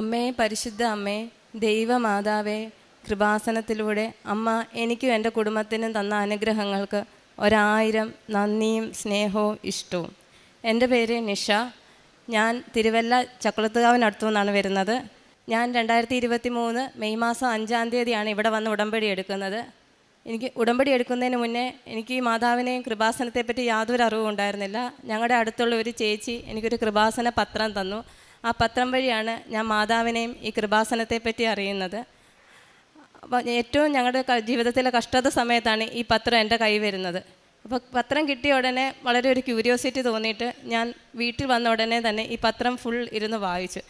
അമ്മേ, പരിശുദ്ധ അമ്മേ, ദൈവമാതാവേ, കൃപാസനത്തിലൂടെ അമ്മ എനിക്കും എൻ്റെ കുടുംബത്തിനും തന്ന അനുഗ്രഹങ്ങൾക്ക് 1000 നന്ദിയും സ്നേഹവും ഇഷ്ടവും. എൻ്റെ പേര് നിഷ. ഞാൻ തിരുവല്ല ചക്കുളത്തുകാവിനടുത്തു നിന്നാണ് വരുന്നത്. ഞാൻ 2023 മെയ് മാസം 5-ാം തീയതിയാണ് ഇവിടെ വന്ന് ഉടമ്പടി എടുക്കുന്നത്. എനിക്ക് ഉടമ്പടി എടുക്കുന്നതിന് മുന്നേ എനിക്ക് ഈ മാതാവിനെയും കൃപാസനത്തെപ്പറ്റി യാതൊരു അറിവും ഉണ്ടായിരുന്നില്ല. ഞങ്ങളുടെ അടുത്തുള്ള ഒരു ചേച്ചി എനിക്കൊരു കൃപാസന പത്രം തന്നു. ആ പത്രം വഴിയാണ് ഞാൻ മാതാവിനെയും ഈ കൃപാസനത്തെപ്പറ്റി അറിയുന്നത്. അപ്പോൾ ഏറ്റവും ഞങ്ങളുടെ ജീവിതത്തിലെ കഷ്ടത സമയത്താണ് ഈ പത്രം എൻ്റെ കൈ വരുന്നത്. അപ്പോൾ പത്രം കിട്ടിയ ഉടനെ വളരെ ഒരു ക്യൂരിയോസിറ്റി തോന്നിയിട്ട് ഞാൻ വീട്ടിൽ വന്ന ഉടനെ തന്നെ ഈ പത്രം ഫുൾ ഇരുന്ന് വായിച്ചു.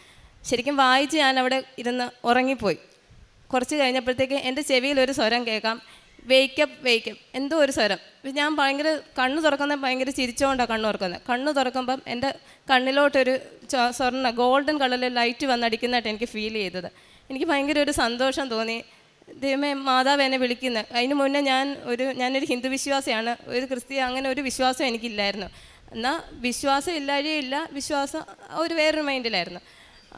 ശരിക്കും വായിച്ച് ഞാൻ അവിടെ ഇരുന്ന് ഉറങ്ങിപ്പോയി. കുറച്ച് കഴിഞ്ഞപ്പോഴത്തേക്ക് എൻ്റെ ചെവിയിൽ ഒരു സ്വരം കേൾക്കാം, വേക്കപ്പ് വേക്കപ്പ്, എന്തോ ഒരു സ്വരം. ഞാൻ ഭയങ്കര കണ്ണ് തുറക്കുന്നത് ഭയങ്കര ചിരിച്ചുകൊണ്ടാണ് കണ്ണ് തുറക്കുമ്പം എൻ്റെ കണ്ണിലോട്ടൊരു സ്വർണ്ണ ഗോൾഡൻ കളറിൽ ലൈറ്റ് വന്നടിക്കുന്നതായിട്ട് എനിക്ക് ഫീൽ ചെയ്തത്. എനിക്ക് ഭയങ്കര ഒരു സന്തോഷം തോന്നി. ദൈവമേ, മാതാവ് എന്നെ വിളിക്കുന്നത്. അതിന് മുന്നേ ഞാനൊരു ഹിന്ദു വിശ്വാസിയാണ്. ഒരു ക്രിസ്ത്യ അങ്ങനെ ഒരു വിശ്വാസം എനിക്കില്ലായിരുന്നു. എന്നാൽ വിശ്വാസം ഇല്ലാതെയില്ല, വിശ്വാസം ഒരു വേറൊരു മൈൻഡിലായിരുന്നു.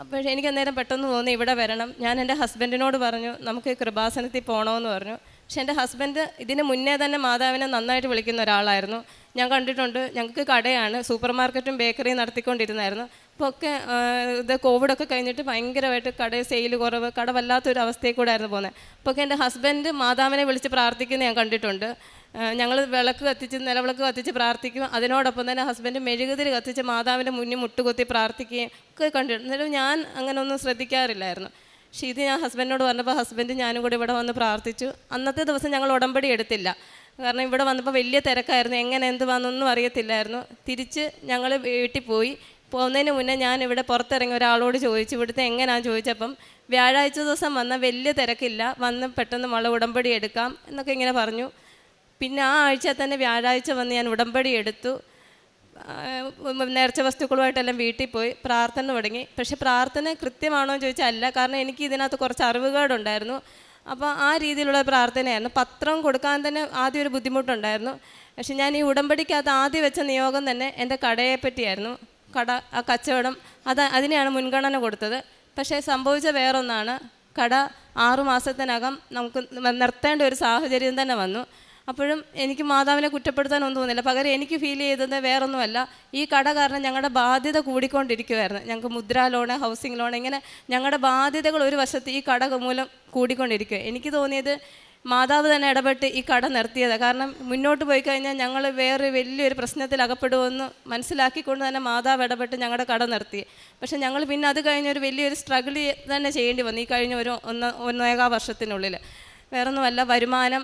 അപ്പോൾ എനിക്ക് അന്നേരം പെട്ടെന്ന് തോന്നി ഇവിടെ വരണം. ഞാൻ എൻ്റെ ഹസ്ബൻഡിനോട് പറഞ്ഞു നമുക്ക് കൃപാസനത്തിൽ പോകണമെന്ന് പറഞ്ഞു. പക്ഷെ എൻ്റെ ഹസ്ബൻഡ് ഇതിന് മുന്നേ തന്നെ മാതാവിനെ നന്നായിട്ട് വിളിക്കുന്ന ഒരാളായിരുന്നു. ഞാൻ കണ്ടിട്ടുണ്ട്. ഞങ്ങൾക്ക് കടയാണ്, സൂപ്പർ മാർക്കറ്റും ബേക്കറിയും നടത്തിക്കൊണ്ടിരുന്നായിരുന്നു. അപ്പോൾ ഒക്കെ ഇത് കോവിഡൊക്കെ കഴിഞ്ഞിട്ട് ഭയങ്കരമായിട്ട് കടയിൽ സെയിൽ കുറവ്, കട വല്ലാത്തൊരു അവസ്ഥയിൽ കൂടെ ആയിരുന്നു പോകുന്നത്. അപ്പോൾ ഒക്കെ എൻ്റെ ഹസ്ബൻഡ് മാതാവിനെ വിളിച്ച് പ്രാർത്ഥിക്കുന്നത് ഞാൻ കണ്ടിട്ടുണ്ട്. ഞങ്ങൾ നിലവിളക്ക് കത്തിച്ച് പ്രാർത്ഥിക്കും. അതിനോടൊപ്പം തന്നെ ഹസ്ബൻഡ് മെഴുകുതിരി കത്തിച്ച് മാതാവിൻ്റെ മുന്നിൽ മുട്ടുകുത്തി പ്രാർത്ഥിക്കുകയും ഒക്കെ കണ്ടിട്ടുണ്ട്. എന്നാലും ഞാൻ അങ്ങനെ ഒന്നും ശ്രദ്ധിക്കാറില്ലായിരുന്നു. പക്ഷേ ഇത് ഞാൻ ഹസ്ബൻഡിനോട് പറഞ്ഞപ്പോൾ ഹസ്ബൻഡ് ഞാനും കൂടി ഇവിടെ വന്ന് പ്രാർത്ഥിച്ചു. അന്നത്തെ ദിവസം ഞങ്ങൾ ഉടമ്പടി എടുത്തില്ല. കാരണം ഇവിടെ വന്നപ്പോൾ വലിയ തിരക്കായിരുന്നു, എങ്ങനെ എന്ത് വന്നൊന്നും അറിയത്തില്ലായിരുന്നു. തിരിച്ച് ഞങ്ങൾ വീട്ടിൽ പോയി. പോകുന്നതിന് മുന്നേ ഞാൻ ഇവിടെ പുറത്തിറങ്ങി ഒരാളോട് ചോദിച്ചു ഇവിടുത്തെ എങ്ങനെയാണെന്ന് ചോദിച്ചപ്പം വ്യാഴാഴ്ച ദിവസം വന്ന വലിയ തിരക്കില്ല, വന്ന് പെട്ടെന്ന് ഉടമ്പടി എടുക്കാം എന്നൊക്കെ ഇങ്ങനെ പറഞ്ഞു. പിന്നെ ആ ആഴ്ച തന്നെ വ്യാഴാഴ്ച വന്ന് ഞാൻ ഉടമ്പടി എടുത്തു. നേർച്ച വസ്തുക്കളുമായിട്ടെല്ലാം വീട്ടിൽ പോയി പ്രാർത്ഥന തുടങ്ങി. പക്ഷേ പ്രാർത്ഥന കൃത്യമാണോ എന്ന് ചോദിച്ചാൽ അല്ല, കാരണം എനിക്ക് ഇതിനകത്ത് കുറച്ച് അറിവുകേടുണ്ടായിരുന്നു. അപ്പോൾ ആ രീതിയിലുള്ള പ്രാർത്ഥനയായിരുന്നു. പത്രം കൊടുക്കാൻ തന്നെ ആദ്യം ഒരു ബുദ്ധിമുട്ടുണ്ടായിരുന്നു. പക്ഷെ ഞാൻ ഈ ഉടമ്പടിക്കകത്ത് ആദ്യം വെച്ച നിയോഗം തന്നെ എൻ്റെ കടയെ പറ്റിയായിരുന്നു. ആ കച്ചവടം അതിനെയാണ് മുൻഗണന കൊടുത്തത്. പക്ഷേ സംഭവിച്ച വേറൊന്നാണ്. കട 6 മാസത്തിനകം നമുക്ക് നിർത്തേണ്ട ഒരു സാഹചര്യം തന്നെ വന്നു. അപ്പോഴും എനിക്ക് മാതാവിനെ കുറ്റപ്പെടുത്താനൊന്നും തോന്നില്ല. പകരം എനിക്ക് ഫീൽ ചെയ്തത് വേറൊന്നുമല്ല, ഈ കട കാരണം ഞങ്ങളുടെ ബാധ്യത കൂടിക്കൊണ്ടിരിക്കുമായിരുന്നു. ഞങ്ങൾക്ക് മുദ്രാ ലോണ്, ഹൗസിംഗ് ലോൺ, ഇങ്ങനെ ഞങ്ങളുടെ ബാധ്യതകൾ ഒരു വശത്ത് ഈ കട മൂലം കൂടിക്കൊണ്ടിരിക്കുക. എനിക്ക് തോന്നിയത് മാതാവ് തന്നെ ഇടപെട്ട് ഈ കട നിർത്തിയത്. കാരണം മുന്നോട്ട് പോയി കഴിഞ്ഞാൽ ഞങ്ങൾ വേറെ വലിയൊരു പ്രശ്നത്തിൽ അകപ്പെടുമെന്ന് മനസ്സിലാക്കിക്കൊണ്ട് തന്നെ മാതാവ് ഇടപെട്ട് ഞങ്ങളുടെ കട നിർത്തി. പക്ഷേ ഞങ്ങൾ പിന്നെ അത് കഴിഞ്ഞൊരു വലിയൊരു സ്ട്രഗിൾ തന്നെ ചെയ്യേണ്ടി വന്നു ഈ കഴിഞ്ഞ ഒരു 1.25 വർഷത്തിനുള്ളിൽ. വേറൊന്നുമല്ല, വരുമാനം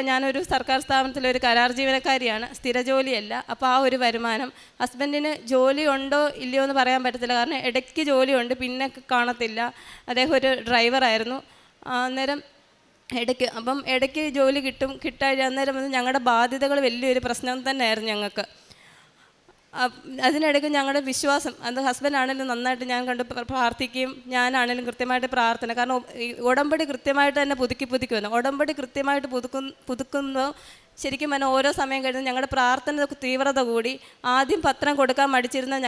ഞാനൊരു സർക്കാർ സ്ഥാപനത്തിലൊരു കരാർ ജീവനക്കാരിയാണ്, സ്ഥിര ജോലിയല്ല. അപ്പോൾ ആ ഒരു വരുമാനം, ഹസ്ബൻഡിന് ജോലി ഉണ്ടോ ഇല്ലയോ എന്ന് പറയാൻ പറ്റത്തില്ല. കാരണം ഇടയ്ക്ക് ജോലിയുണ്ട്, പിന്നെ കാണത്തില്ല. അദ്ദേഹം ഒരു ഡ്രൈവറായിരുന്നു. അന്നേരം ഇടയ്ക്ക് ജോലി കിട്ടാതെ അന്നേരം ഞങ്ങളുടെ ബാധ്യതകൾ വലിയൊരു പ്രശ്നം തന്നെയായിരുന്നു ഞങ്ങൾക്ക്. അതിനിടയ്ക്ക് ഞങ്ങളുടെ വിശ്വാസം, അത് ഹസ്ബൻഡാണെങ്കിലും നന്നായിട്ട് ഞാൻ കണ്ട് പ്രാർത്ഥിക്കുകയും ഞാനാണെങ്കിലും കൃത്യമായിട്ട് പ്രാർത്ഥന. കാരണം ഈ ഉടമ്പടി കൃത്യമായിട്ട് തന്നെ പുതുക്കി വന്നു. ഉടമ്പടി കൃത്യമായിട്ട് പുതുക്കുമ്പോൾ ശരിക്കും പറഞ്ഞാൽ ഓരോ സമയം കഴിഞ്ഞ് ഞങ്ങളുടെ പ്രാർത്ഥന തീവ്രത കൂടി. ആദ്യം പത്രം കൊടുക്കാൻ മടിച്ചിരുന്ന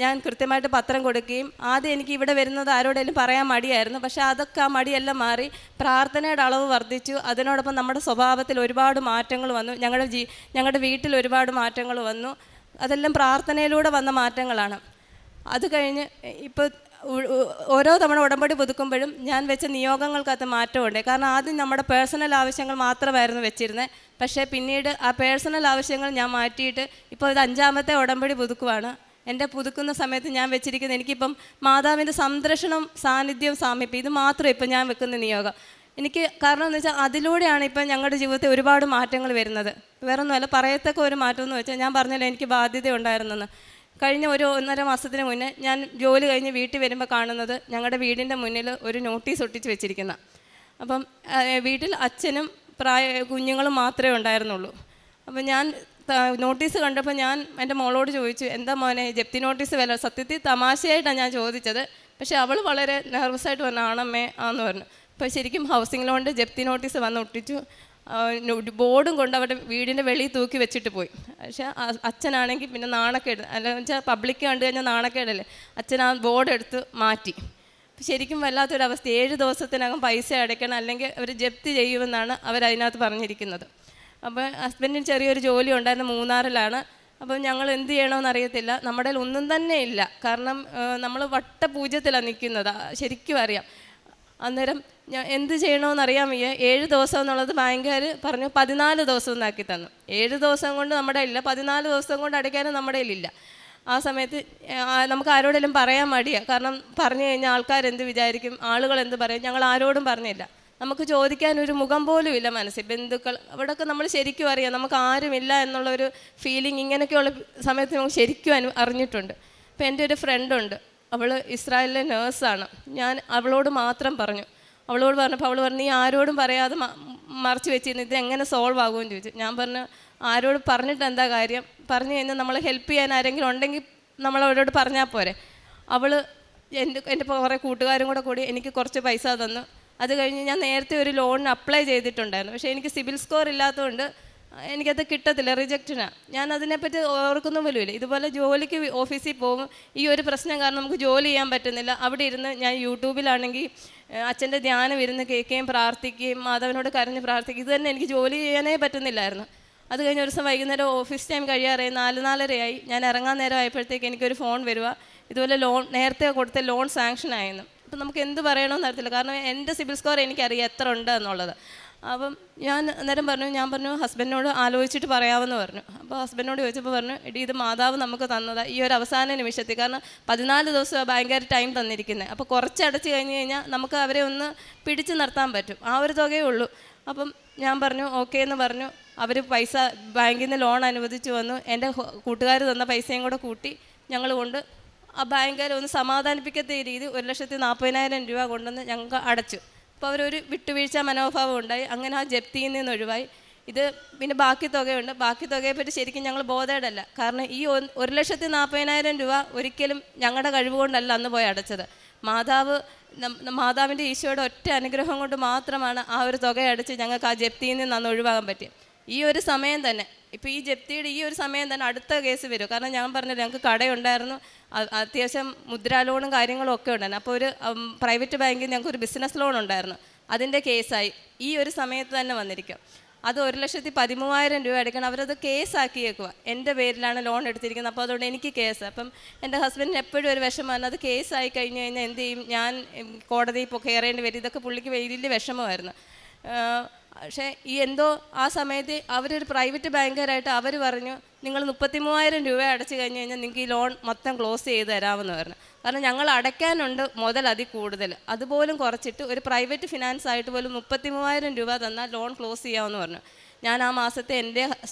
ഞാൻ കൃത്യമായിട്ട് പത്രം കൊടുക്കുകയും ആദ്യം എനിക്ക് ഇവിടെ വരുന്നത് ആരോടെങ്കിലും പറയാൻ മടിയായിരുന്നു. പക്ഷേ അതൊക്കെ ആ മടിയെല്ലാം മാറി, പ്രാർത്ഥനയുടെ അളവ് വർദ്ധിച്ചു. അതിനോടൊപ്പം നമ്മുടെ സ്വഭാവത്തിൽ ഒരുപാട് മാറ്റങ്ങൾ വന്നു. ഞങ്ങളുടെ വീട്ടിൽ ഒരുപാട് മാറ്റങ്ങൾ വന്നു. അതെല്ലാം പ്രാർത്ഥനയിലൂടെ വന്ന മാറ്റങ്ങളാണ്. അത് കഴിഞ്ഞ് ഇപ്പോൾ ഓരോ തവണ ഉടമ്പടി പുതുക്കുമ്പോഴും ഞാൻ വെച്ച നിയോഗങ്ങൾക്കകത്ത് മാറ്റമുണ്ട്. കാരണം ആദ്യം നമ്മുടെ പേഴ്സണൽ ആവശ്യങ്ങൾ മാത്രമായിരുന്നു വെച്ചിരുന്നത്. പക്ഷേ പിന്നീട് ആ പേഴ്സണൽ ആവശ്യങ്ങൾ ഞാൻ മാറ്റിയിട്ട് ഇപ്പോൾ ഇത് 5ാമത്തെ ഉടമ്പടി പുതുക്കുവാണ്. എൻ്റെ പുതുക്കുന്ന സമയത്ത് ഞാൻ വെച്ചിരിക്കുന്നത് എനിക്കിപ്പം മാതാവിൻ്റെ സംരക്ഷണം, സാന്നിധ്യം, സാമീപ്യം, ഇത് മാത്രം ഇപ്പം ഞാൻ വെക്കുന്ന നിയോഗം. കാരണം എന്ന് വെച്ചാൽ അതിലൂടെയാണ് ഇപ്പം ഞങ്ങളുടെ ജീവിതത്തിൽ ഒരുപാട് മാറ്റങ്ങൾ വരുന്നത്. വേറൊന്നുമല്ല, പറയത്തക്ക ഒരു മാറ്റം എന്ന് വെച്ചാൽ ഞാൻ പറഞ്ഞല്ലോ എനിക്ക് ബാധ്യത ഉണ്ടായിരുന്നെന്ന്. കഴിഞ്ഞ ഒരു 1.5 മാസത്തിന് മുന്നേ ഞാൻ ജോലി കഴിഞ്ഞ് വീട്ടിൽ വരുമ്പോൾ കാണുന്നത് ഞങ്ങളുടെ വീടിൻ്റെ മുന്നിൽ ഒരു നോട്ടീസ് ഒട്ടിച്ച് വെച്ചിരിക്കുന്ന. അപ്പം വീട്ടിൽ അച്ഛനും കുഞ്ഞുങ്ങളും മാത്രമേ ഉണ്ടായിരുന്നുള്ളൂ. അപ്പം ഞാൻ നോട്ടീസ് കണ്ടപ്പോൾ ഞാൻ എൻ്റെ മോളോട് ചോദിച്ചു, എന്താ മോനെ ജപ്തി നോട്ടീസ് വില? സത്യത്തിൽ തമാശയായിട്ടാണ് ഞാൻ ചോദിച്ചത്. പക്ഷേ അവൾ വളരെ നെർവസായിട്ട് പറഞ്ഞു ആണമ്മേ ആന്ന് പറഞ്ഞു. അപ്പോൾ ശരിക്കും ഹൗസിംഗ് ലോണിൻ്റെ ജപ്തി നോട്ടീസ് വന്ന് ഒട്ടിച്ചു. ബോർഡും കൊണ്ട് അവരുടെ വീടിൻ്റെ വെളിയിൽ തൂക്കി വെച്ചിട്ട് പോയി. പക്ഷേ അച്ഛനാണെങ്കിൽ പിന്നെ നാണക്കേട്, അല്ലെന്ന് വെച്ചാൽ പബ്ലിക് കണ്ടു കഴിഞ്ഞാൽ നാണക്കേടല്ലേ, അച്ഛൻ ആ ബോർഡ് എടുത്ത് മാറ്റി. ശരിക്കും വല്ലാത്തൊരവസ്ഥ. 7 ദിവസത്തിനകം പൈസ അടയ്ക്കണം, അല്ലെങ്കിൽ അവർ ജപ്തി ചെയ്യുമെന്നാണ് അവരതിനകത്ത് പറഞ്ഞിരിക്കുന്നത്. അപ്പോൾ ഹസ്ബൻഡിന് ചെറിയൊരു ജോലി ഉണ്ടായിരുന്നു, മൂന്നാറിലാണ്. അപ്പം ഞങ്ങൾ എന്ത് ചെയ്യണമെന്ന് അറിയത്തില്ല. നമ്മുടെ കയ്യിൽ ഒന്നും തന്നെ ഇല്ല. കാരണം നമ്മൾ വട്ടപൂജ്യത്തിലാണ് നിൽക്കുന്നത്, ശരിക്കും അറിയാം. അന്നേരം ഞാൻ എന്ത് ചെയ്യണമെന്ന് അറിയാൻ വയ്യ. 7 ദിവസം എന്നുള്ളത് ബാങ്കുകാർ പറഞ്ഞു 14 ദിവസം എന്നാക്കി തന്നു. 7 ദിവസം കൊണ്ട് നമ്മുടെ ഇല്ല, 14 ദിവസം കൊണ്ട് അടയ്ക്കാനും നമ്മുടെ കയ്യിലില്ല. ആ സമയത്ത് നമുക്ക് ആരോടെങ്കിലും പറയാൻ മടിയാണ്. കാരണം പറഞ്ഞു കഴിഞ്ഞാൽ ആൾക്കാരെന്ത് വിചാരിക്കും, ആളുകൾ എന്ത് പറയും. ഞങ്ങൾ ആരോടും പറഞ്ഞില്ല. നമുക്ക് ചോദിക്കാനൊരു മുഖം പോലും ഇല്ല മനസ്സിൽ. ബന്ധുക്കൾ അവിടെയൊക്കെ നമ്മൾ ശരിക്കും അറിയാം, നമുക്ക് ആരുമില്ല എന്നുള്ളൊരു ഫീലിംഗ് ഇങ്ങനെയൊക്കെയുള്ള സമയത്ത് നമുക്ക് ശരിക്കും അറിഞ്ഞിട്ടുണ്ട്. ഇപ്പം എൻ്റെ ഒരു ഫ്രണ്ടുണ്ട്, അവൾ ഇസ്രായേലിലെ നേഴ്സാണ്. ഞാൻ അവളോട് മാത്രം പറഞ്ഞു. അവളോട് പറഞ്ഞപ്പോൾ അവൾ പറഞ്ഞു, നീ ആരോടും പറയാതെ മറച്ചു വെച്ചിരുന്നു, ഇത് എങ്ങനെ സോൾവ് ആകുമെന്ന് ചോദിച്ചു. ഞാൻ പറഞ്ഞു, ആരോട് പറഞ്ഞിട്ട് എന്താ കാര്യം, പറഞ്ഞു കഴിഞ്ഞാൽ നമ്മളെ ഹെൽപ്പ് ചെയ്യാൻ ആരെങ്കിലും ഉണ്ടെങ്കിൽ നമ്മളവരോട് പറഞ്ഞാൽ പോരെ. അവൾ എൻ്റെ കുറേ കൂട്ടുകാരും കൂടി എനിക്ക് കുറച്ച് പൈസ തന്നു. അത് കഴിഞ്ഞ് ഞാൻ നേരത്തെ ഒരു ലോണിന് അപ്ലൈ ചെയ്തിട്ടുണ്ടായിരുന്നു. പക്ഷേ എനിക്ക് സിബിൽ സ്കോർ ഇല്ലാത്തതുകൊണ്ട് എനിക്കത് കിട്ടത്തില്ല, റിജക്റ്റിനാണ്. ഞാൻ അതിനെപ്പറ്റി ഓർക്കുന്ന പോലുമില്ല. ഇതുപോലെ ജോലിക്ക് ഓഫീസിൽ പോകും, ഈ ഒരു പ്രശ്നം കാരണം നമുക്ക് ജോലി ചെയ്യാൻ പറ്റുന്നില്ല. അവിടെ ഇരുന്ന് ഞാൻ യൂട്യൂബിലാണെങ്കിൽ അച്ഛൻ്റെ ധ്യാനം ഇരുന്ന് കേൾക്കുകയും പ്രാർത്ഥിക്കുകയും മാധവനോട് കരഞ്ഞ് പ്രാർത്ഥിക്കുകയും, ഇത് തന്നെ എനിക്ക് ജോലി ചെയ്യാനേ പറ്റുന്നില്ലായിരുന്നു. അത് കഴിഞ്ഞ ഒരു ദിവസം വൈകുന്നേരം ഓഫീസ് ടൈം കഴിയാറായി, 4:30 ഞാൻ ഇറങ്ങാൻ നേരം ആയപ്പോഴത്തേക്ക് എനിക്കൊരു ഫോൺ വരിക, ഇതുപോലെ ലോൺ നേരത്തെ കൊടുത്ത ലോൺ സാങ്ഷൻ ആയെന്ന്. അപ്പം നമുക്ക് എന്ത് പറയണമെന്ന് അറിയത്തില്ല, കാരണം എൻ്റെ സിബിൽ സ്കോർ എനിക്കറിയാം എത്ര ഉണ്ട് എന്നുള്ളത്. അപ്പം ഞാൻ അന്നേരം ഞാൻ പറഞ്ഞു ഹസ്ബൻഡിനോട് ആലോചിച്ചിട്ട് പറയാമെന്ന് പറഞ്ഞു. അപ്പോൾ ഹസ്ബൻഡിനോട് ചോദിച്ചപ്പോൾ പറഞ്ഞു, എടി ഇത് മാതാവ് നമുക്ക് തന്നതാണ് ഈ ഒരു അവസാന നിമിഷത്തിൽ. കാരണം 14 ദിവസം ബാങ്കുകാർ ടൈം തന്നിരിക്കുന്നത്. അപ്പോൾ കുറച്ച് അടച്ചു കഴിഞ്ഞ് കഴിഞ്ഞാൽ നമുക്ക് അവരെ ഒന്ന് പിടിച്ചു നിർത്താൻ പറ്റും, ആ ഒരു തുകയേ ഉള്ളൂ. അപ്പം ഞാൻ പറഞ്ഞു ഓക്കെ എന്ന് പറഞ്ഞു. അവർ പൈസ ബാങ്കിൽ നിന്ന് ലോൺ അനുവദിച്ചു വന്നു. എൻ്റെ കൂട്ടുകാർ തന്ന പൈസയും കൂടെ കൂട്ടി ഞങ്ങൾ കൊണ്ട് ആ ബാങ്കുകാരെ ഒന്ന് സമാധാനിപ്പിക്കത്ത രീതി 1,40,000 രൂപ കൊണ്ടുവന്ന് ഞങ്ങൾക്ക് അടച്ചു. അപ്പോൾ അവരൊരു വിട്ടുവീഴ്ച മനോഭാവം ഉണ്ടായി. അങ്ങനെ ആ ജപ്തിയിൽ നിന്ന് ഒഴിവായി. ഇത് പിന്നെ ബാക്കി തുകയുണ്ട്. ബാക്കി തുകയെപ്പറ്റി ശരിക്കും ഞങ്ങൾ ബോധേഡല്ല. കാരണം ഈ 1,40,000 രൂപ ഒരിക്കലും ഞങ്ങളുടെ കഴിവ് കൊണ്ടല്ല അന്ന് പോയി അടച്ചത്. മാതാവിൻ്റെ ഈശോയുടെ ഒറ്റ അനുഗ്രഹം കൊണ്ട് മാത്രമാണ് ആ ഒരു തുക അടച്ച് ഞങ്ങൾക്ക് ആ ജപ്തിയിൽ നിന്ന് അന്ന് ഒഴിവാകാൻ പറ്റിയത്. ഈ ഒരു സമയം തന്നെ, ഇപ്പോൾ ഈ ജപ്തിയുടെ ഈ ഒരു സമയം തന്നെ അടുത്ത കേസ് വരും. കാരണം ഞാൻ പറഞ്ഞത് ഞങ്ങൾക്ക് കടയുണ്ടായിരുന്നു, അത്യാവശ്യം മുദ്രാ ലോണും കാര്യങ്ങളും ഒക്കെ ഉണ്ടായിരുന്നു. അപ്പോൾ ഒരു പ്രൈവറ്റ് ബാങ്കിൽ ഞങ്ങൾക്ക് ഒരു ബിസിനസ് ലോൺ ഉണ്ടായിരുന്നു, അതിൻ്റെ കേസായി ഈ ഒരു സമയത്ത് തന്നെ വന്നിരിക്കും. അത് 1,13,000 രൂപ അടയ്ക്കണം. അവരത് കേസാക്കിയേക്കുക, എൻ്റെ പേരിലാണ് ലോൺ എടുത്തിരിക്കുന്നത്. അപ്പോൾ അതുകൊണ്ട് എനിക്ക് കേസ്. അപ്പം എൻ്റെ ഹസ്ബൻഡിന് എപ്പോഴും ഒരു വിഷമമാണ്, അത് കേസായി കഴിഞ്ഞ് കഴിഞ്ഞാൽ എന്ത് ചെയ്യും, ഞാൻ കോടതിയിൽ കയറേണ്ടി വരും. ഇതൊക്കെ പുള്ളിക്ക് വലിയ വിഷമമായിരുന്നു. പക്ഷേ ഈ എന്തോ ആ സമയത്ത് അവരൊരു പ്രൈവറ്റ് ബാങ്കുകാരായിട്ട് അവർ പറഞ്ഞു, നിങ്ങൾ 33,000 രൂപ അടച്ചു കഴിഞ്ഞ് കഴിഞ്ഞാൽ നിങ്ങൾക്ക് ഈ ലോൺ മൊത്തം ക്ലോസ് ചെയ്ത് തരാമെന്ന് പറഞ്ഞു. കാരണം ഞങ്ങൾ അടയ്ക്കാനുണ്ട് മുതൽ അതിൽ കൂടുതൽ, അതുപോലും കുറച്ചിട്ട് ഒരു പ്രൈവറ്റ് ഫിനാൻസ് ആയിട്ട് പോലും 33,000 രൂപ തന്നാൽ ലോൺ ക്ലോസ് ചെയ്യാമെന്ന് പറഞ്ഞു. ഞാൻ ആ മാസത്തെ എൻ്റെ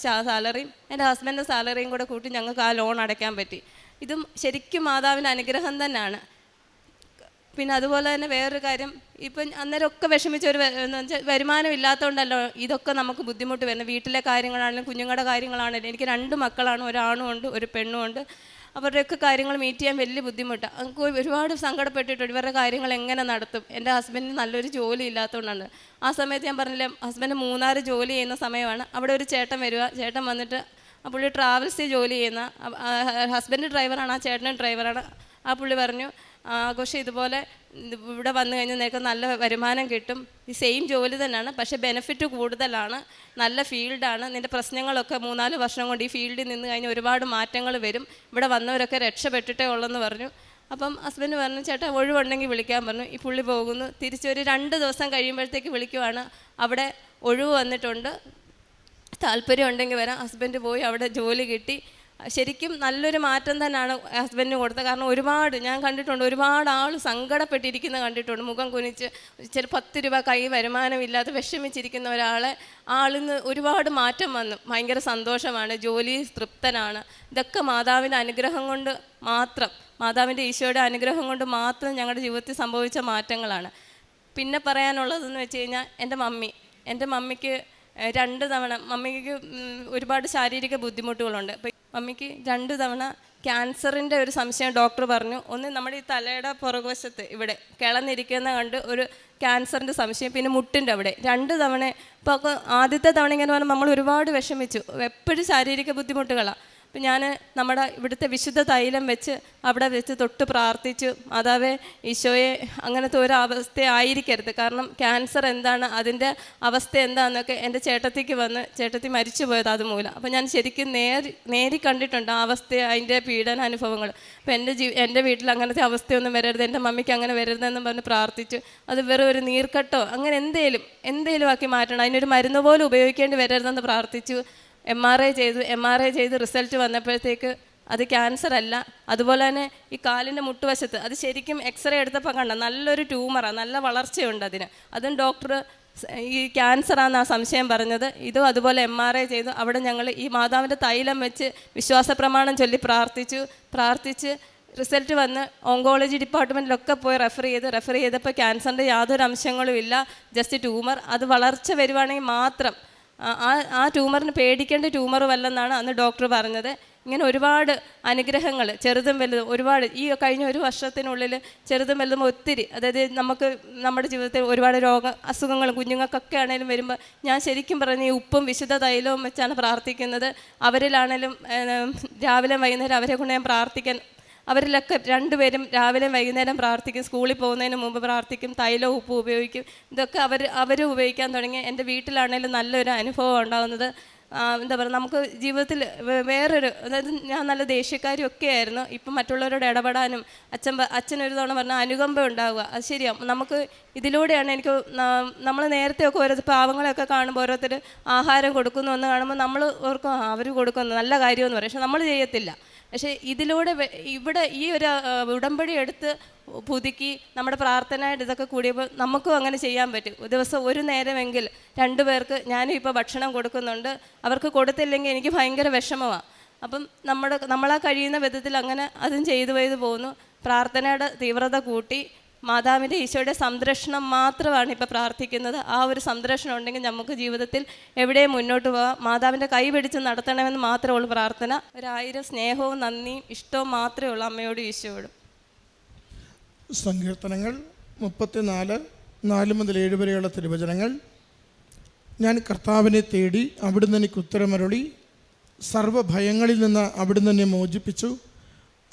സാലറിയും എൻ്റെ ഹസ്ബൻഡിൻ്റെ സാലറിയും കൂടെ കൂട്ടി ഞങ്ങൾക്ക് ആ ലോൺ അടയ്ക്കാൻ പറ്റി. ഇതും ശരിക്കും മാതാവിൻ്റെ അനുഗ്രഹം തന്നെയാണ്. പിന്നെ അതുപോലെ തന്നെ വേറൊരു കാര്യം, ഇപ്പം അന്നേരമൊക്കെ വിഷമിച്ചൊരു വരുമാനം ഇല്ലാത്തതുകൊണ്ടല്ലോ ഇതൊക്കെ നമുക്ക് ബുദ്ധിമുട്ട് വരുന്നത്. വീട്ടിലെ കാര്യങ്ങളാണെങ്കിലും കുഞ്ഞുങ്ങളുടെ കാര്യങ്ങളാണെങ്കിലും. എനിക്ക് 2 മക്കളാണ്, ഒരാണും ഉണ്ട് ഒരു പെണ്ണും ഉണ്ട്. അവരുടെയൊക്കെ കാര്യങ്ങൾ മീറ്റ് ചെയ്യാൻ വലിയ ബുദ്ധിമുട്ടാണ്. നമുക്ക് ഒരുപാട് സങ്കടപ്പെട്ടിട്ടുണ്ട്, ഇവരുടെ കാര്യങ്ങൾ എങ്ങനെ നടത്തും. എൻ്റെ ഹസ്ബൻഡിന് നല്ലൊരു ജോലി ഇല്ലാത്തതുകൊണ്ടാണ്. ആ സമയത്ത് ഞാൻ പറഞ്ഞില്ലേ, ഹസ്ബൻഡ് മൂന്നാർ ജോലി ചെയ്യുന്ന സമയമാണ്. അവിടെ ഒരു ചേട്ടൻ വരിക, ചേട്ടൻ വന്നിട്ട് ആ പുള്ളി ട്രാവൽസിൽ ജോലി ചെയ്യുന്ന ഹസ്ബൻഡ് ഡ്രൈവറാണ്, ആ ചേട്ടനും ഡ്രൈവറാണ്. ആ പുള്ളി പറഞ്ഞു, ആഘോഷം ഇതുപോലെ ഇവിടെ വന്നു കഴിഞ്ഞാൽ നിനക്ക് നല്ല വരുമാനം കിട്ടും, ഈ സെയിം ജോലി തന്നെയാണ്, പക്ഷേ ബെനിഫിറ്റ് കൂടുതലാണ്, നല്ല ഫീൽഡാണ്, നിൻ്റെ പ്രശ്നങ്ങളൊക്കെ 3-4 വർഷം കൊണ്ട് ഈ ഫീൽഡിൽ നിന്ന് കഴിഞ്ഞാൽ ഒരുപാട് മാറ്റങ്ങൾ വരും, ഇവിടെ വന്നവരൊക്കെ രക്ഷപ്പെട്ടിട്ടേ ഉള്ളെന്ന് പറഞ്ഞു. അപ്പം ഹസ്ബൻഡ് പറഞ്ഞു, ചേട്ടാ ഒഴിവുണ്ടെങ്കിൽ വിളിക്കാൻ പറഞ്ഞു. ഈ പുള്ളി പോകുന്നു. തിരിച്ചൊരു 2 ദിവസം കഴിയുമ്പോഴത്തേക്ക് വിളിക്കുവാണ്, അവിടെ ഒഴിവ് വന്നിട്ടുണ്ട്, താല്പര്യം ഉണ്ടെങ്കിൽ വരാം. ഹസ്ബൻഡ് പോയി, അവിടെ ജോലി കിട്ടി. ശരിക്കും നല്ലൊരു മാറ്റം തന്നെയാണ് ഹസ്ബൻഡിന് കൊടുത്തത്. കാരണം ഒരുപാട് ഞാൻ കണ്ടിട്ടുണ്ട്, ഒരുപാട് ആൾ സങ്കടപ്പെട്ടിരിക്കുന്നത് കണ്ടിട്ടുണ്ട്. മുഖം കുനിച്ച് ചില 10 രൂപ കൈ വരുമാനമില്ലാതെ വിഷമിച്ചിരിക്കുന്ന ഒരാളെ ആളിന്ന് ഒരുപാട് മാറ്റം വന്നു. ഭയങ്കര സന്തോഷമാണ്, ജോലി തൃപ്തനാണ്. ഇതൊക്കെ മാതാവിൻ്റെ അനുഗ്രഹം കൊണ്ട് മാത്രം, മാതാവിൻ്റെ ഈശോയുടെ അനുഗ്രഹം കൊണ്ട് മാത്രം ഞങ്ങളുടെ ജീവിതത്തിൽ സംഭവിച്ച മാറ്റങ്ങളാണ്. പിന്നെ പറയാനുള്ളതെന്ന് വെച്ച് കഴിഞ്ഞാൽ എൻ്റെ മമ്മിക്ക് 2 തവണ, മമ്മിക്ക് ഒരുപാട് ശാരീരിക ബുദ്ധിമുട്ടുകളുണ്ട്. അപ്പോൾ മമ്മിക്ക് 2 തവണ ക്യാൻസറിൻ്റെ ഒരു സംശയം ഡോക്ടർ പറഞ്ഞു. ഒന്ന് നമ്മുടെ ഈ തലയുടെ പുറകുവശത്ത് ഇവിടെ കിളന്നിരിക്കുന്ന കണ്ട് ഒരു ക്യാൻസറിൻ്റെ സംശയം, പിന്നെ മുട്ടിൻ്റെ അവിടെ 2 തവണ. ഇപ്പോൾ ആദ്യത്തെ തവണ ഇങ്ങനെ പറഞ്ഞാൽ നമ്മൾ ഒരുപാട് വിഷമിച്ചു, എപ്പോഴും ശാരീരിക ബുദ്ധിമുട്ടുകളാണ്. അപ്പം ഞാൻ നമ്മുടെ ഇവിടുത്തെ വിശുദ്ധ തൈലം വെച്ച് അവിടെ വെച്ച് തൊട്ട് പ്രാർത്ഥിച്ചു, മാതാവേ ഈശോയെ അങ്ങനത്തെ ഒരു അവസ്ഥ ആയിരിക്കരുത്, കാരണം ക്യാൻസർ എന്താണ്, അതിൻ്റെ അവസ്ഥ എന്താണെന്നൊക്കെ എൻ്റെ ചേട്ടത്തിക്ക് വന്ന്, ചേട്ടത്തി മരിച്ചു പോയത് അതുമൂലം. അപ്പോൾ ഞാൻ ശരിക്കും നേരി കണ്ടിട്ടുണ്ട് ആ അവസ്ഥ, അതിൻ്റെ പീഡനാനുഭവങ്ങൾ. അപ്പോൾ എൻ്റെ വീട്ടിൽ അങ്ങനത്തെ അവസ്ഥയൊന്നും വരരുത്, എൻ്റെ മമ്മിക്ക് അങ്ങനെ വരരുതെന്നും പറഞ്ഞ് പ്രാർത്ഥിച്ചു. അത് വെറും ഒരു നീർക്കെട്ടോ അങ്ങനെ എന്തേലും ആക്കി മാറ്റണം, അതിനൊരു മരുന്ന് പോലും ഉപയോഗിക്കേണ്ടി വരരുതെന്ന് പ്രാർത്ഥിച്ചു. MRI ചെയ്ത് റിസൾട്ട് വന്നപ്പോഴത്തേക്ക് അത് ക്യാൻസർ അല്ല. അതുപോലെ തന്നെ ഈ കാലിൻ്റെ മുട്ടുവശത്ത് അത് ശരിക്കും എക്സ്റേ എടുത്തപ്പോൾ കണ്ട നല്ലൊരു ട്യൂമറാണ്, നല്ല വളർച്ചയുണ്ട് അതിന്. അതും ഡോക്ടർ ഈ ക്യാൻസറാണെന്നാണ് സംശയം പറഞ്ഞത്. ഇതും അതുപോലെ MRI ചെയ്തു. അവിടെ ഞങ്ങൾ ഈ മാതാവിൻ്റെ തൈലം വെച്ച് വിശ്വാസ പ്രമാണം ചൊല്ലി പ്രാർത്ഥിച്ച് റിസൾട്ട് വന്ന് ഓങ്കോളജി ഡിപ്പാർട്ട്മെൻറ്റിലൊക്കെ പോയി റെഫർ ചെയ്തപ്പോൾ ക്യാൻസറിൻ്റെ യാതൊരു അംശങ്ങളും ഇല്ല, ജസ്റ്റ് ട്യൂമർ. അത് വളർച്ച വരുവാണെങ്കിൽ മാത്രം ആ ട്യൂമറിന് പേടിക്കേണ്ട ട്യൂമറുമല്ലെന്നാണ് അന്ന് ഡോക്ടർ പറഞ്ഞത്. ഇങ്ങനെ ഒരുപാട് അനുഗ്രഹങ്ങൾ ചെറുതും വലുതും ഒരുപാട് ഈ കഴിഞ്ഞ ഒരു വർഷത്തിനുള്ളിൽ ചെറുതും വലുതും ഒത്തിരി, അതായത് നമുക്ക് നമ്മുടെ ജീവിതത്തിൽ ഒരുപാട് അസുഖങ്ങൾ കുഞ്ഞുങ്ങൾക്കൊക്കെ ആണെങ്കിലും വരുമ്പോൾ ഞാൻ ശരിക്കും പറഞ്ഞ ഈ ഉപ്പും വിശുദ്ധ തൈലവും വെച്ചാണ് പ്രാർത്ഥിക്കുന്നത്. അവരിലാണേലും രാവിലെ വൈകുന്നേരം അവരെ കൊണ്ട് ഞാൻ പ്രാർത്ഥിക്കാൻ, അവരിലൊക്കെ രണ്ടുപേരും രാവിലെ വൈകുന്നേരം പ്രാർത്ഥിക്കും, സ്കൂളിൽ പോകുന്നതിന് മുമ്പ് പ്രാർത്ഥിക്കും, തൈലവും ഉപ്പും ഉപയോഗിക്കും. ഇതൊക്കെ അവർ ഉപയോഗിക്കാൻ തുടങ്ങി. എൻ്റെ വീട്ടിലാണെങ്കിലും നല്ലൊരു അനുഭവം ഉണ്ടാകുന്നത്. എന്താ പറയുക, നമുക്ക് ജീവിതത്തിൽ വേറൊരു, അതായത് ഞാൻ നല്ല ദേഷ്യക്കാരിയൊക്കെ ആയിരുന്നു. ഇപ്പം മറ്റുള്ളവരോട് ഇടപെടാനും അച്ഛനൊരു തവണ പറഞ്ഞാൽ അനുകമ്പ ഉണ്ടാവുക, അത് ശരിയാണ്. നമുക്ക് ഇതിലൂടെയാണ് എനിക്ക് നമ്മൾ നേരത്തെയൊക്കെ ഓരോ പാവങ്ങളെയൊക്കെ കാണുമ്പോൾ ഓരോരുത്തർ ആഹാരം കൊടുക്കുന്നു എന്ന് കാണുമ്പോൾ നമ്മൾ ഓർക്കും അവർ കൊടുക്കുന്നു നല്ല കാര്യമെന്ന് പറയും, പക്ഷെ നമ്മൾ ചെയ്യത്തില്ല. പക്ഷേ ഇതിലൂടെ ഇവിടെ ഈ ഒരു ഉടമ്പടി എടുത്ത് പുതുക്കി നമ്മുടെ പ്രാർത്ഥനയായിട്ട് ഇതൊക്കെ കൂടിയപ്പോൾ നമുക്കും അങ്ങനെ ചെയ്യാൻ പറ്റും. ദിവസം ഒരു നേരമെങ്കിൽ 2 പേർക്ക് ഞാനും ഇപ്പോൾ ഭക്ഷണം കൊടുക്കുന്നുണ്ട്. അവർക്ക് കൊടുത്തില്ലെങ്കിൽ എനിക്ക് ഭയങ്കര വിഷമമാണ്. അപ്പം നമ്മളാ കഴിയുന്ന വിധത്തിൽ അങ്ങനെ അതും ചെയ്തു പോകുന്നു. പ്രാർത്ഥനയുടെ തീവ്രത കൂട്ടി മാതാവിൻ്റെ ഈശോയുടെ സംരക്ഷണം മാത്രമാണ് ഇപ്പോൾ പ്രാർത്ഥിക്കുന്നത്. ആ ഒരു സംരക്ഷണം ഉണ്ടെങ്കിൽ നമുക്ക് ജീവിതത്തിൽ എവിടെയും മുന്നോട്ട് പോകാം. മാതാവിൻ്റെ കൈ പിടിച്ച് നടത്തണമെന്ന് മാത്രമേ ഉള്ളൂ പ്രാർത്ഥന. 1000 സ്നേഹവും നന്ദിയും ഇഷ്ടവും മാത്രമേ ഉള്ളൂ അമ്മയോടും ഈശോയോടും. സങ്കീർത്തനങ്ങൾ 34:4-7 വരെയുള്ള തിരുവചനങ്ങൾ. ഞാൻ കർത്താവിനെ തേടി, അവിടുന്ന് എനിക്ക് ഉത്തരമരുളി. സർവ്വഭയങ്ങളിൽ നിന്ന് അവിടുന്ന് എന്നെ മോചിപ്പിച്ചു.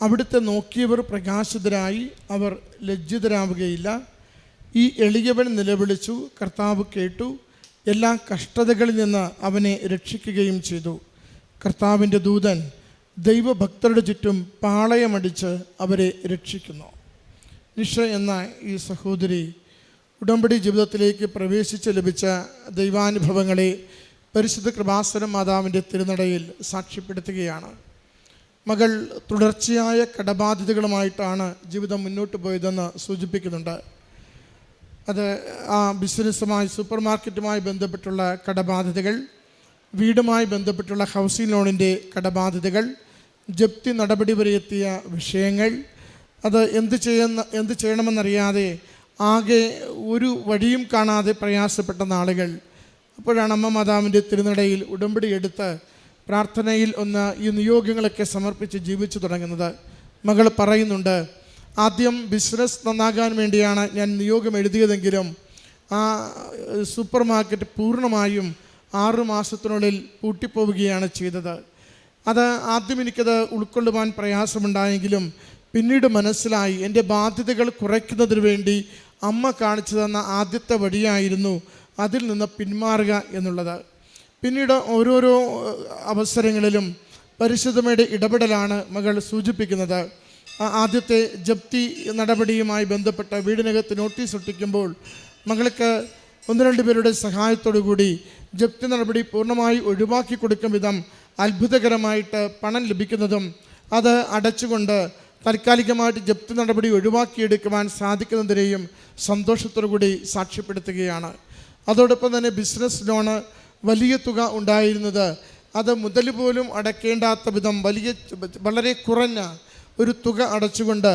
അവിടുത്തെ നോക്കിയവർ പ്രകാശിതരായി, അവർ ലജ്ജിതരാവുകയില്ല. ഈ എളിയവൻ നിലവിളിച്ചു, കർത്താവ് കേട്ടു, എല്ലാ കഷ്ടതകളിൽ നിന്ന് അവനെ രക്ഷിക്കുകയും ചെയ്തു. കർത്താവിൻ്റെ ദൂതൻ ദൈവഭക്തരുടെ ചുറ്റും പാളയമടിച്ച് അവരെ രക്ഷിക്കുന്നു. നിഷ എന്ന ഈ സഹോദരി ഉടമ്പടി ജീവിതത്തിലേക്ക് പ്രവേശിച്ച് ലഭിച്ച ദൈവാനുഭവങ്ങളെ പരിശുദ്ധ കൃപാസന മാതാവിൻ്റെ തിരുനടയിൽ സാക്ഷ്യപ്പെടുത്തുകയാണ്. മകൾ തുടർച്ചയായ കടബാധ്യതകളുമായിട്ടാണ് ജീവിതം മുന്നോട്ട് പോയതെന്ന് സൂചിപ്പിക്കുന്നുണ്ട്. അത് ആ ബിസിനസ്സുമായി, സൂപ്പർ മാർക്കറ്റുമായി ബന്ധപ്പെട്ടുള്ള കടബാധ്യതകൾ, വീടുമായി ബന്ധപ്പെട്ടുള്ള ഹൗസിംഗ് ലോണിൻ്റെ കടബാധ്യതകൾ, ജപ്തി നടപടി വരെ എത്തിയ വിഷയങ്ങൾ, അത് എന്ത് ചെയ്യണമെന്നറിയാതെ ആകെ ഒരു വഴിയും കാണാതെ പ്രയാസപ്പെട്ട നാളുകൾ. അപ്പോഴാണ് അമ്മ മാതാവിൻ്റെ തിരുനടയിൽ ഉടമ്പടി എടുത്ത് പ്രാർത്ഥനയിൽ ഈ നിയോഗങ്ങളൊക്കെ സമർപ്പിച്ച് ജീവിച്ചു തുടങ്ങുന്നത്. മകൾ പറയുന്നുണ്ട്, ആദ്യം ബിസിനസ് നന്നാകാൻ വേണ്ടിയാണ് ഞാൻ നിയോഗം എഴുതിയതെങ്കിലും ആ സൂപ്പർ മാർക്കറ്റ് പൂർണ്ണമായും 6 മാസത്തിനുള്ളിൽ പൂട്ടിപ്പോവുകയാണ് ചെയ്തത്. അത് ആദ്യം എനിക്കത് ഉൾക്കൊള്ളുവാൻ പ്രയാസമുണ്ടായെങ്കിലും പിന്നീട് മനസ്സിലായി എൻ്റെ ബാധ്യതകൾ കുറയ്ക്കുന്നതിന് വേണ്ടി അമ്മ കാണിച്ചു തന്ന ആദ്യത്തെ വഴിയായിരുന്നു അതിൽ നിന്ന് പിന്മാറുക എന്നുള്ളത്. പിന്നീട് ഓരോരോ അവസരങ്ങളിലും പരിശുദ്ധമ്മയുടെ ഇടപെടലാണ് മകൾ സൂചിപ്പിക്കുന്നത്. ആദ്യത്തെ ജപ്തി നടപടിയുമായി ബന്ധപ്പെട്ട വീടിനകത്ത് നോട്ടീസ് ഒട്ടിക്കുമ്പോൾ മകൾക്ക് 1-2 പേരുടെ സഹായത്തോടു കൂടി ജപ്തി നടപടി പൂർണ്ണമായി ഒഴിവാക്കി കൊടുക്കും വിധം അത്ഭുതകരമായിട്ട് പണം ലഭിക്കുന്നതും അത് അടച്ചുകൊണ്ട് താൽക്കാലികമായിട്ട് ജപ്തി നടപടി ഒഴിവാക്കിയെടുക്കുവാൻ സാധിക്കുന്നതിനെയും സന്തോഷത്തോടു കൂടി സാക്ഷ്യപ്പെടുത്തുകയാണ്. അതോടൊപ്പം തന്നെ ബിസിനസ് ലോണ് വലിയ തുക ഉണ്ടായിരുന്നത് അത് മുതൽ പോലും അടയ്ക്കേണ്ടാത്ത വിധം വളരെ കുറഞ്ഞ ഒരു തുക അടച്ചുകൊണ്ട്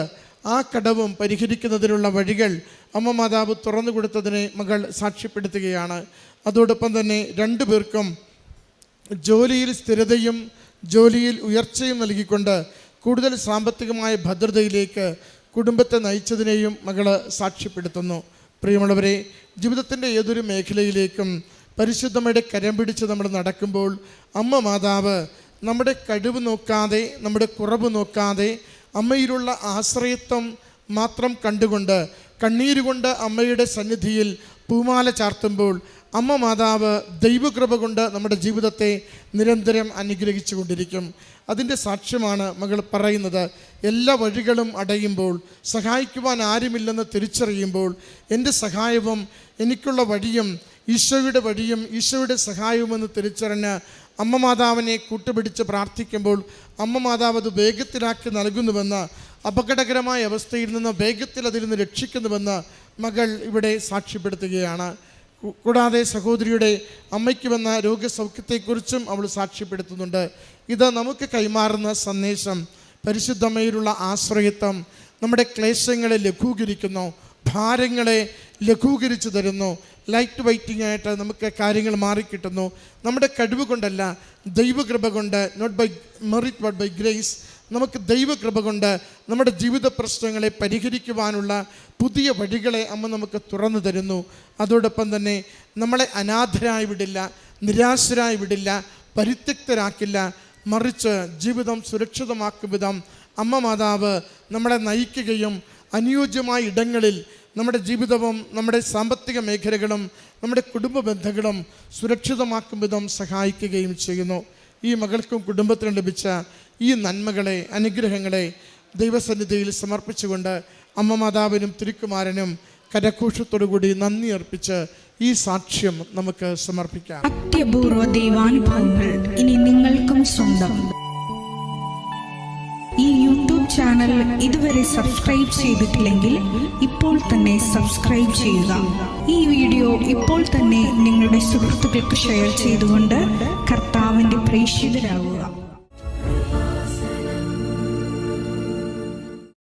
ആ കടവും പരിഹരിക്കുന്നതിനുള്ള വഴികൾ അമ്മ മാതാവ് തുറന്നു കൊടുത്തതിനെ മകൾ സാക്ഷ്യപ്പെടുത്തുകയാണ്. അതോടൊപ്പം തന്നെ 2 പേർക്കും ജോലിയിൽ സ്ഥിരതയും ജോലിയിൽ ഉയർച്ചയും നൽകിക്കൊണ്ട് കൂടുതൽ സാമ്പത്തികമായ ഭദ്രതയിലേക്ക് കുടുംബത്തെ നയിച്ചതിനെയും മകൾ സാക്ഷ്യപ്പെടുത്തുന്നു. പ്രിയമുള്ളവരെ, ജീവിതത്തിൻ്റെ ഏതൊരു മേഖലയിലേക്കും പരിശുദ്ധമ്മയുടെ കരം പിടിച്ച് നമ്മൾ നടക്കുമ്പോൾ അമ്മ മാതാവ് നമ്മുടെ കഴിവ് നോക്കാതെ, നമ്മുടെ കുറവ് നോക്കാതെ, അമ്മയിലുള്ള ആശ്രയത്വം മാത്രം കണ്ടുകൊണ്ട് കണ്ണീരുകൊണ്ട് അമ്മയുടെ സന്നിധിയിൽ പൂമാല ചാർത്തുമ്പോൾ അമ്മ മാതാവ് ദൈവകൃപ കൊണ്ട് നമ്മുടെ ജീവിതത്തെ നിരന്തരം അനുഗ്രഹിച്ചു കൊണ്ടിരിക്കും. അതിൻ്റെ സാക്ഷ്യമാണ് മകൾ പറയുന്നത്. എല്ലാ വഴികളും അടയുമ്പോൾ, സഹായിക്കുവാൻ ആരുമില്ലെന്ന് തിരിച്ചറിയുമ്പോൾ, എൻ്റെ സഹായവും എനിക്കുള്ള വഴിയും ഈശോയുടെ വഴിയും ഈശോയുടെ സഹായവുമെന്ന് തിരിച്ചറിഞ്ഞ് അമ്മ മാതാവിനെ കൂട്ടുപിടിച്ച് പ്രാർത്ഥിക്കുമ്പോൾ അമ്മ മാതാവ് അത് വേഗത്തിലാക്കി നൽകുന്നുവെന്ന്, അപകടകരമായ അവസ്ഥയിൽ നിന്ന് വേഗത്തിൽ അതിൽ നിന്ന് രക്ഷിക്കുന്നുവെന്ന് മകൾ ഇവിടെ സാക്ഷ്യപ്പെടുത്തുകയാണ്. കൂടാതെ സഹോദരിയുടെ അമ്മയ്ക്ക് വന്ന രോഗസൗഖ്യത്തെക്കുറിച്ചും അവൾ സാക്ഷ്യപ്പെടുത്തുന്നുണ്ട്. ഇത് നമുക്ക് കൈമാറുന്ന സന്ദേശം പരിശുദ്ധമ്മയിലുള്ള ആശ്രയത്വം നമ്മുടെ ക്ലേശങ്ങളെ ലഘൂകരിക്കുന്നു, ഭാരങ്ങളെ ലഘൂകരിച്ചു തരുന്നു. ലൈറ്റ് വെയ്റ്റിംഗ് ആയിട്ട് നമുക്ക് കാര്യങ്ങൾ മാറിക്കിട്ടുന്നു. നമ്മുടെ കഴിവ് കൊണ്ടല്ല, ദൈവകൃപ കൊണ്ട്. Not by merit but by grace. നമുക്ക് ദൈവകൃപ കൊണ്ട് നമ്മുടെ ജീവിത പ്രശ്നങ്ങളെ പരിഹരിക്കുവാനുള്ള പുതിയ വഴികളെ അമ്മ നമുക്ക് തുറന്നു തരുന്നു. അതോടൊപ്പം തന്നെ നമ്മളെ അനാഥരായി വിടില്ല, നിരാശരായി വിടില്ല, പരിത്യക്തരാക്കില്ല. മറിച്ച് ജീവിതം സുരക്ഷിതമാക്കും വിധം അമ്മ മാതാവ് നമ്മളെ നയിക്കുകയും അനുയോജ്യമായ ഇടങ്ങളിൽ നമ്മുടെ ജീവിതവും നമ്മുടെ സാമ്പത്തിക മേഖലകളും നമ്മുടെ കുടുംബ ബന്ധങ്ങളും സുരക്ഷിതമാക്കും വിധം സഹായിക്കുകയും ചെയ്യുന്നു. ഈ മകൾക്കും കുടുംബത്തിനും ലഭിച്ച ഈ നന്മകളെ, അനുഗ്രഹങ്ങളെ ദൈവസന്നിധിയിൽ സമർപ്പിച്ചുകൊണ്ട് അമ്മ മാതാവിനും തിരുക്കുമാരനും കരഘോഷത്തോടുകൂടി നന്ദി അർപ്പിച്ച് ഈ സാക്ഷ്യം നമുക്ക് സമർപ്പിക്കാം. അത്യപൂർവ ദൈവാനുഭവങ്ങൾ ഇനി നിങ്ങൾക്കും സ്വന്തം. ഈ യൂട്യൂബ് ചാനൽ ഇതുവരെ സബ്സ്ക്രൈബ് ചെയ്തിട്ടില്ലെങ്കിൽ ഇപ്പോൾ തന്നെ സബ്സ്ക്രൈബ് ചെയ്യുക. ഈ വീഡിയോ ഇപ്പോൾ തന്നെ നിങ്ങളുടെ സുഹൃത്തുക്കൾക്ക് ഷെയർ ചെയ്തുകൊണ്ട് കർത്താവിൻ്റെ പ്രേക്ഷിതരാകുക.